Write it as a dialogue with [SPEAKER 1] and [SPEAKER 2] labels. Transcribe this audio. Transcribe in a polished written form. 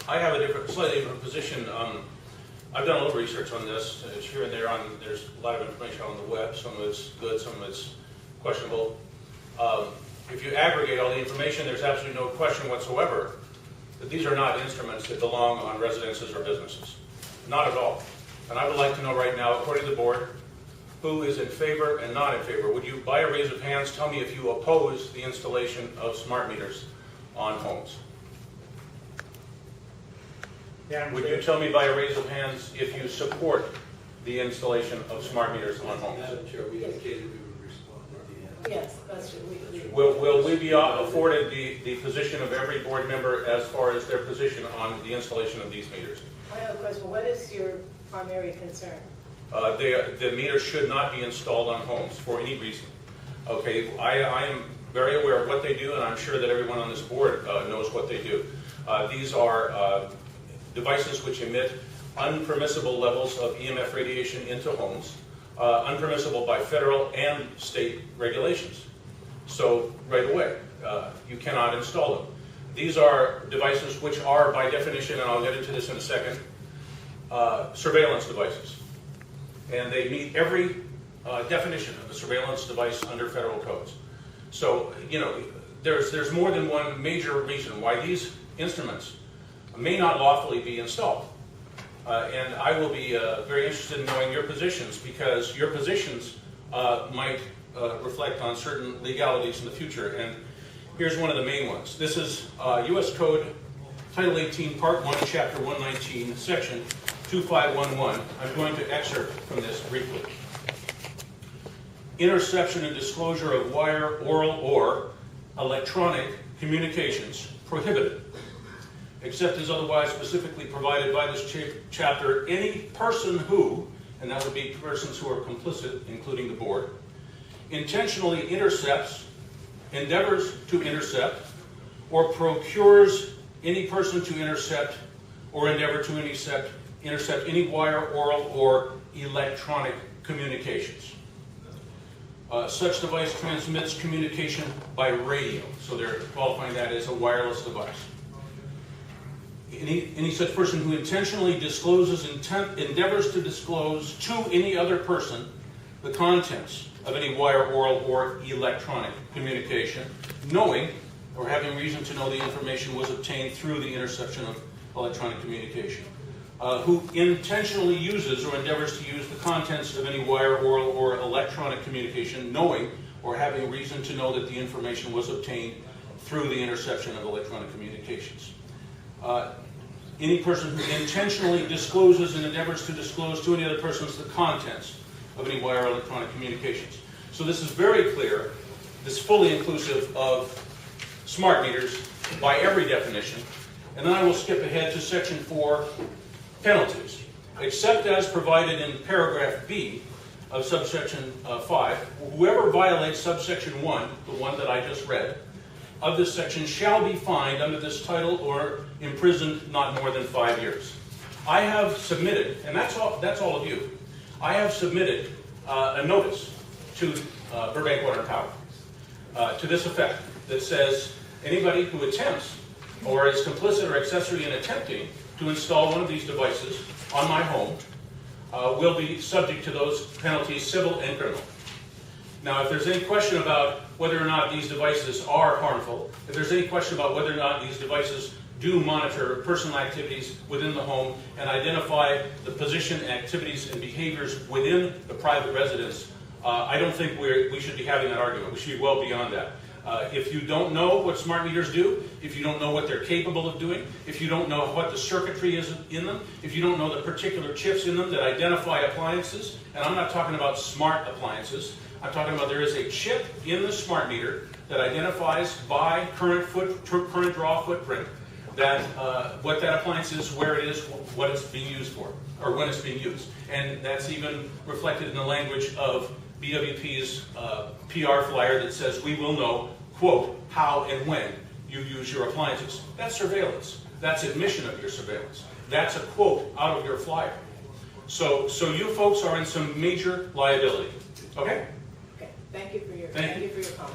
[SPEAKER 1] I have a slightly different position. I've done a little research on this. It's here and there. There's a lot of information on the web. Some of it's good, some of it's questionable. If you aggregate all the information, there's absolutely no question whatsoever that these are not instruments that belong on residences or businesses. Not at all. And I would like to know right now, according to the board, who is in favor and not in favor. Would you, by a raise of hands, tell me if you oppose the installation of smart meters on homes? Would you tell me by a raise of hands if you support the installation of smart meters on homes?
[SPEAKER 2] Madam Chair, we indicated we would respond at the end.
[SPEAKER 3] Yes, that's true.
[SPEAKER 1] Will we be afforded the position of every board member as far as their position on the installation of these meters?
[SPEAKER 3] I have a question. What is your primary concern?
[SPEAKER 1] The meters should not be installed on homes for any reason. Okay, I am very aware of what they do, and I'm sure that everyone on this board knows what they do. These are devices which emit unpermissible levels of EMF radiation into homes, unpermissible by federal and state regulations. So right away, you cannot install them. These are devices which are, by definition, and I'll get into this in a second, surveillance devices. And they meet every definition of a surveillance device under federal codes. So, you know, there's more than one major reason why these instruments may not lawfully be installed. And I will be very interested in knowing your positions, because your positions might reflect on certain legalities in the future. And here's one of the main ones. This is U.S. Code Title 18, Part 1, Chapter 119, Section 2511. I'm going to excerpt from this briefly. Interception and disclosure of wire, oral, or electronic communications prohibited, except as otherwise specifically provided by this chapter. Any person who, and that would be persons who are complicit, including the board, intentionally intercepts, endeavors to intercept, or procures any person to intercept or endeavor to intercept any wire, oral, or electronic communications. Such device transmits communication by radio, so they're qualifying that as a wireless device. Any such person who intentionally discloses, endeavors to disclose to any other person the contents of any wire, oral, or electronic communication, knowing or having reason to know the information was obtained through the interception of electronic communication. Who intentionally uses or endeavors to use the contents of any wire, oral, or electronic communication, knowing or having reason to know that the information was obtained through the interception of electronic communications. Any person who intentionally discloses and endeavors to disclose to any other persons the contents of any wire or electronic communications. So this is very clear. This is fully inclusive of smart meters by every definition. And then I will skip ahead to Section 4, penalties. Except as provided in paragraph B of subsection 5, whoever violates subsection 1, the one that I just read, of this section shall be fined under this title or imprisoned not more than 5 years. I have submitted, and that's all of you, I have submitted a notice to Burbank Water and Power to this effect that says anybody who attempts or is complicit or accessory in attempting to install one of these devices on my home will be subject to those penalties, civil and criminal. Now, if there's any question about whether or not these devices are harmful, if there's any question about whether or not these devices do monitor personal activities within the home and identify the position, activities, and behaviors within the private residence, I don't think we should be having that argument. We should be well beyond that. If you don't know what smart meters do, if you don't know what they're capable of doing, if you don't know what the circuitry is in them, if you don't know the particular chips in them that identify appliances, and I'm not talking about smart appliances, I'm talking about there is a chip in the smart meter that identifies by current draw footprint that what that appliance is, where it is, what it's being used for, or when it's being used. And that's even reflected in the language of BWP's PR flyer that says we will know, quote, how and when you use your appliances. That's surveillance. That's admission of your surveillance. That's a quote out of your flyer. So you folks are in some major liability. Okay?
[SPEAKER 3] Okay. Thank you for your
[SPEAKER 1] Thank you.
[SPEAKER 3] comment.